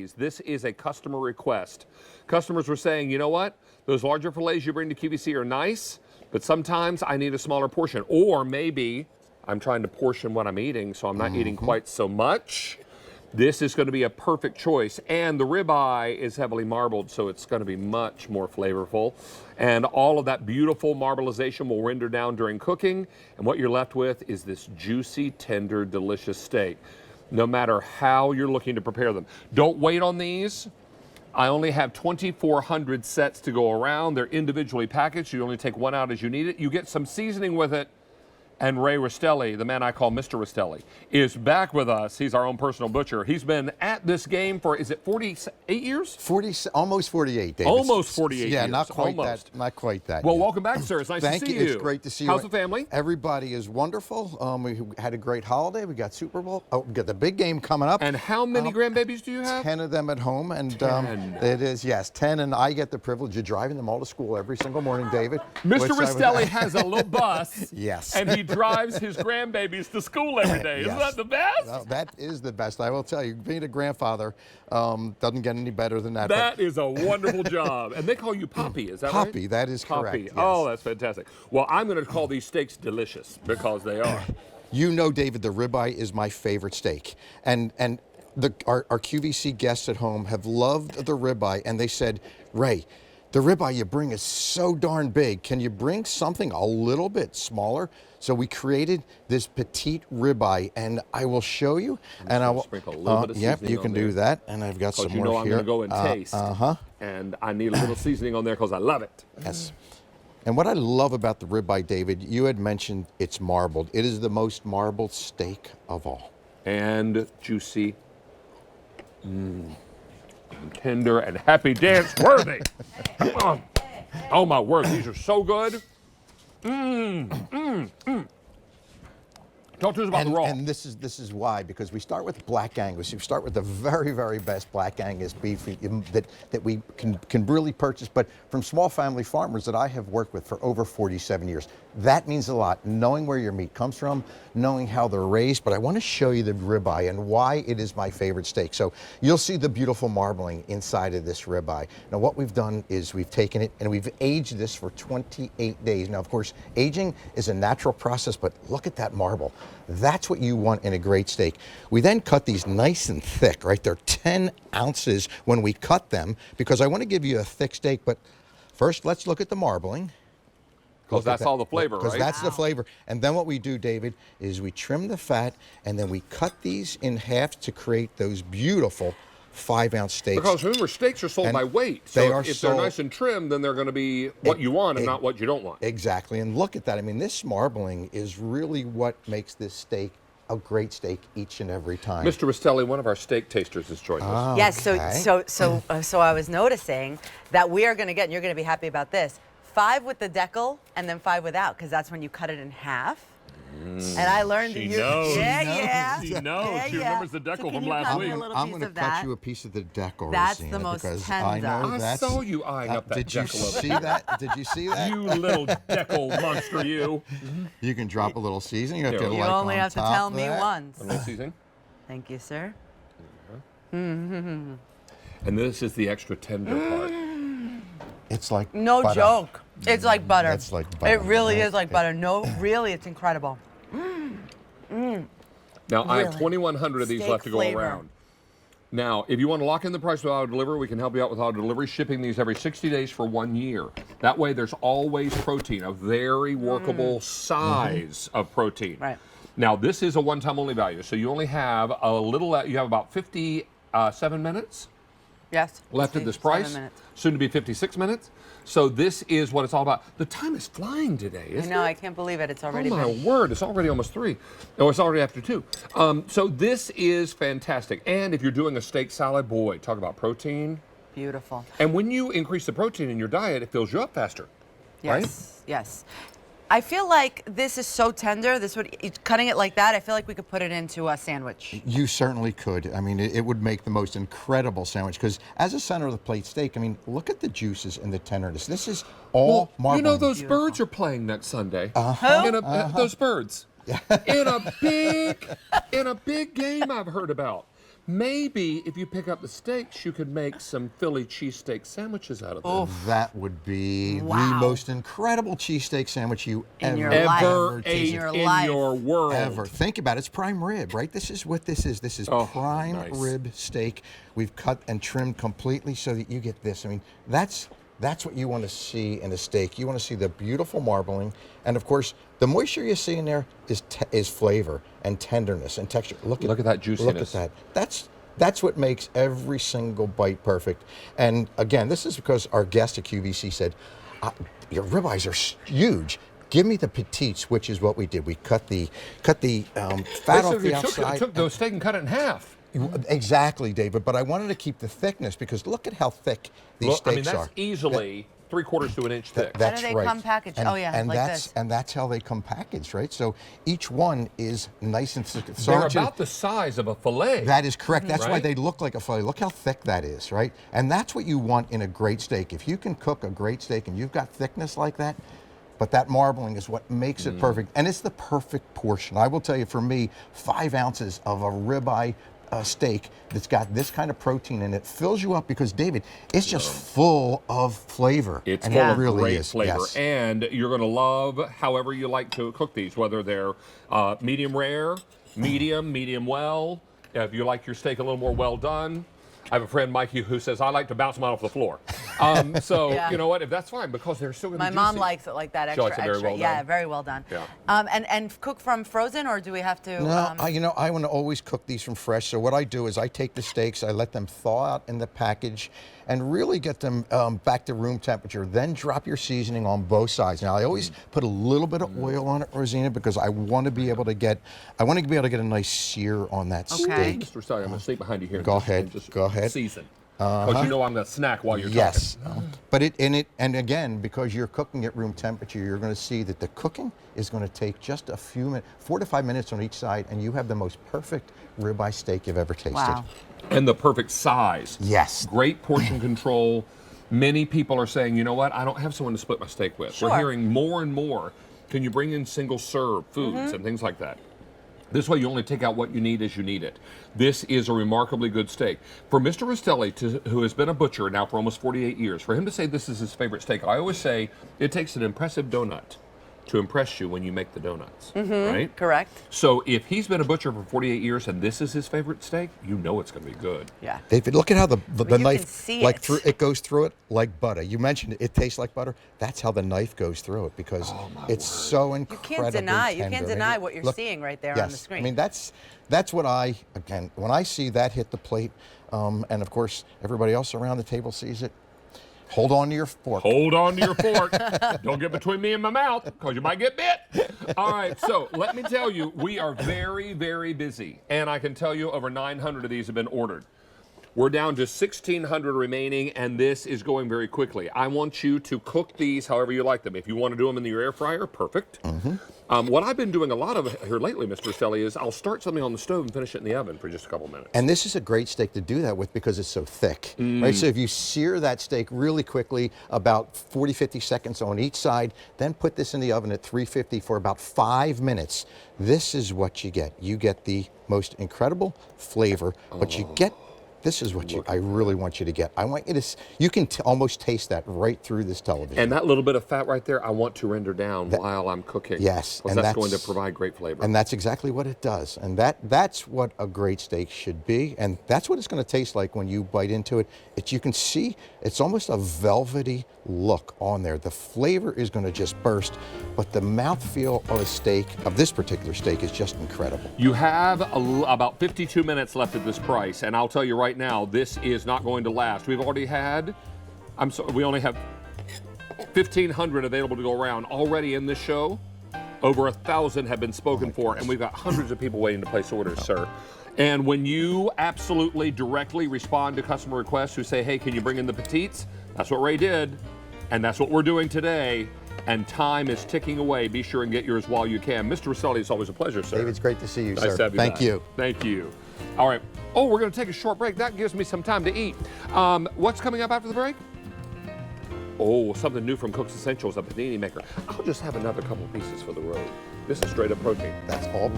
these. This is a customer request. Customers were saying, you know what? Those larger fillets you bring to QVC are nice, but sometimes I need a smaller portion. Or maybe I'm trying to portion what I'm eating, so I'm not eating quite so much. This is going to be a perfect choice. And the ribeye is heavily marbled, so it's going to be much more flavorful. And all of that beautiful marbleization will render down during cooking. And what you're left with is this juicy, tender, delicious steak, no matter how you're looking to prepare them. Don't wait on these. I only have 2,400 sets to go around. They're individually packaged. You only take one out as you need it. You get some seasoning with it. And Ray Rastelli, the man I call Mr. Rastelli, is back with us. He's our own personal butcher. He's been at this game for, is it 48 years? Almost 48, David. Almost 48 years. Yeah, not quite Almost. that. Not quite that. Well, yet. welcome back, sir. It's nice to see you. Thank you. It's great to see you. How's the family? Everybody is wonderful. We had a great holiday. We got Super Bowl. Oh, we got the big game coming up. And how many grandbabies do you have? 10 of them at home. And 10. It is, yes, 10. And I get the privilege of driving them all to school every single morning, David. Mr. Rastelli has a little bus. Yes. And he drives his grandbabies to school every day. Isn't that the best? Well, that is the best. I will tell you, being a grandfather doesn't get any better than that. That is a wonderful job. And they call you Poppy, is that right? Poppy, that is correct. Poppy. Yes. Oh, that's fantastic. Well, I'm going to call these steaks delicious because they are. You know, David, the ribeye is my favorite steak. And our QVC guests at home have loved the ribeye, and they said, Ray, the ribeye you bring is so darn big. Can you bring something a little bit smaller? So we created this petite ribeye, and I will show you. And I will sprinkle a little bit of seasoning. Yep, you can do that. And I've got some more I'm here. going to go and taste. And I need a little seasoning on there because I love it. Yes. And what I love about the ribeye, David, you had mentioned it's marbled. It is the most marbled steak of all. And juicy. And tender and happy dance worthy. Oh my word, these are so good. Talk to us about the raw. And this is why, because we start with Black Angus. We start with the very, very best Black Angus beef that we can really purchase, but from small family farmers that I have worked with for over 47 years. That means a lot, knowing where your meat comes from, knowing how they're raised, but I want to show you the ribeye and why it is my favorite steak. So you'll see the beautiful marbling inside of this ribeye. Now what we've done is we've taken it and we've aged this for 28 days. Now, of course, aging is a natural process, but look at that marble. That's what you want in a great steak. We then cut these nice and thick, right? They're 10 ounces when we cut them, because I want to give you a thick steak, but first let's look at the marbling. Because that's all the flavor, right? Because that's the flavor. And then what we do, David, is we trim the fat, and then we cut these in half to create those beautiful 5-ounce steaks. Because remember, steaks are sold by weight. So if they're nice and trimmed, then they're going to be what you want and not what you don't want. Exactly. And look at that. I mean, this marbling is really what makes this steak a great steak each and every time. Mr. Rastelli, one of our steak tasters, has joined us. Yes. So I was noticing that we are going to get, and you're going to be happy about this, 5 with the decal and then 5 without, because that's when you cut it in half. And I learned She you. knows. Yeah. She knows. She remembers the decal from last week. I'm going to cut you a piece of the decal, That's Rosina, the most because tender. I know I that's... saw you eyeing up that Did you decal over see there. that? Did you see that? You little decal monster, you. You can drop a little seasoning. You, You only have to tell me once. A little seasoning. Thank you, sir. And this is the extra tender part. It's like No butter. joke. It's like butter. It's like butter. It really is like butter. No, really, it's incredible. Now, I have Really? 2,100 of these Steak left to go flavor. around. Now, if you want to lock in the price with auto delivery, we can help you out with auto delivery, shipping these every 60 days for 1 year. That way, there's always protein, a very workable size of protein. Right. Now, this is a one-time only value, so you only have a little, you have about 57 minutes Yes. left at this 7 price, minutes. soon to be 56 minutes. So this is what it's all about. The time is flying today, isn't it? I know. I can't believe it. It's already Oh my been. word, it's already almost 3. Oh, it's already after 2. So this is fantastic. And if you're doing a steak salad, boy, talk about protein. Beautiful. And when you increase the protein in your diet, it fills you up faster, right? Yes. Yes. I feel like this is so tender. This would, cutting it like that, I feel like we could put it into a sandwich. You certainly could. I mean, it would make the most incredible sandwich, because as a center of the plate steak, I mean, look at the juices and the tenderness. This is all marbling. You know, those birds are playing next Sunday. Those birds. In a big game I've heard about. Maybe if you pick up the steaks, you could make some Philly cheesesteak sandwiches out of them. That would be the Wow. most incredible cheesesteak sandwich you In your ever, life. Ever tasted. ate your in life. your world. Ever. Think about it. It's prime rib, right? This is what this is. This is prime nice. rib steak. We've cut and trimmed completely so that you get this. I mean, that's what you want to see in a steak. You want to see the beautiful marbling, and of course, the moisture you see in there is flavor and tenderness and texture. Look at that juiciness. Look at that. That's what makes every single bite perfect. And again, this is because our guest at QVC said, "Your ribeyes are huge. Give me the petites," which is what we did. We cut the fat off the outside. Took those steak and cut it in half. Exactly, David. But I wanted to keep the thickness because look at how thick these steaks that's are. easily 3/4 to an inch thick. That's How do they right. come packaged? And, Oh, yeah, and like that's this. and that's how they come packaged, right? So each one is nice and thick. So They're I want you to- about the size of a fillet. That is correct. That's why Right? they look like a fillet. Look how thick that is, right? And that's what you want in a great steak. If you can cook a great steak and you've got thickness like that, but that marbling is what makes it perfect. And it's the perfect portion. I will tell you, for me, 5 ounces of a ribeye steak that's got this kind of protein in it fills you up because, David, it's just full of flavor. It's and full it of really great is. flavor, Yes. and you're going to love however you like to cook these, whether they're medium rare, medium well. If you like your steak a little more well done. I have a friend, Mikey, who says, I like to bounce them out off the floor. So, Yeah. you know what? If that's fine, because they're still going to My be mom juicy. likes it like that, She extra, likes it very extra. well Yeah, done. very well done. Yeah. And cook from frozen, or do we have to? No, I want to always cook these from fresh. So what I do is I take the steaks, I let them thaw out in the package, and really get them back to room temperature. Then drop your seasoning on both sides. Now I always put a little bit of oil on it, Rosina, because I want to be able to get a nice sear on that Okay. steak. Mr. Stelly, I'm going to sneak behind you here. Go ahead, And just go ahead. Season. Because you know I'm going to snack while you're Yes, talking. but and again, because you're cooking at room temperature, you're going to see that the cooking is going to take just a few minutes, 4 to 5 minutes on each side, and you have the most perfect ribeye steak you've ever tasted. Wow. And the perfect size. Yes. Great portion control. Many people are saying, you know what? I don't have someone to split my steak with. Sure. We're hearing more and more. Can you bring in single serve foods and things like that? This way you only take out what you need as you need it. This is a remarkably good steak. For Mr. Rastelli, who has been a butcher now for almost 48 years, for him to say this is his favorite steak, I always say it takes an impressive donut to impress you when you make the donuts, right? Correct. So if he's been a butcher for 48 years and this is his favorite steak, you know it's going to be good. Yeah. David, look at how the you knife can see like it. through it goes through it like butter. You mentioned it tastes like butter. That's how the knife goes through it because it's so You incredibly can't deny. You tender. can't I mean, deny what you're look, seeing right there yes. on the screen. I mean, that's what when I see that hit the plate, and of course everybody else around the table sees it. Hold on to your fork. Hold on to your fork. Don't get between me and my mouth because you might get bit. All right, so let me tell you, we are very, very busy. And I can tell you over 900 of these have been ordered. We're down to 1,600 remaining, and this is going very quickly. I want you to cook these however you like them. If you want to do them in your air fryer, perfect. What I've been doing a lot of here lately, Mr. Rastelli, is I'll start something on the stove and finish it in the oven for just a couple minutes. And this is a great steak to do that with because it's so thick, right? So if you sear that steak really quickly, about 40, 50 seconds on each side, then put this in the oven at 350 for about 5 minutes, this is what you get. You get the most incredible flavor, but you get this is what I really want you to get. I want you to, you can almost taste that right through this television. And that little bit of fat right there, I want to render down while I'm cooking. Yes, because and that's going to provide great flavor. And that's exactly what it does. And that's what a great steak should be. And that's what it's going to taste like when you bite into it. You can see it's almost a velvety look on there. The flavor is going to just burst, but the mouthfeel of a steak, of this particular steak, is just incredible. You have about 52 minutes left at this price, and I'll tell you right now, this is not going to last. We've already had, we only have 1,500 available to go around already in this show. Over 1,000 have been spoken for, and we've got hundreds of people waiting to place orders, sir. And when you absolutely directly respond to customer requests who say, hey, can you bring in the petites? That's what Ray did, and that's what we're doing today. And time is ticking away. Be sure and get yours while you can. Mr. Rastelli, it's always a pleasure, sir. David, it's great to see you, Nice sir. to have you Thank back. you. Thank you. All right. Oh, we're going to take a short break. That gives me some time to eat. What's coming up after the break? Oh, something new from Cook's Essentials, a panini maker. I'll just have another couple pieces for the road. This is straight up protein. That's all.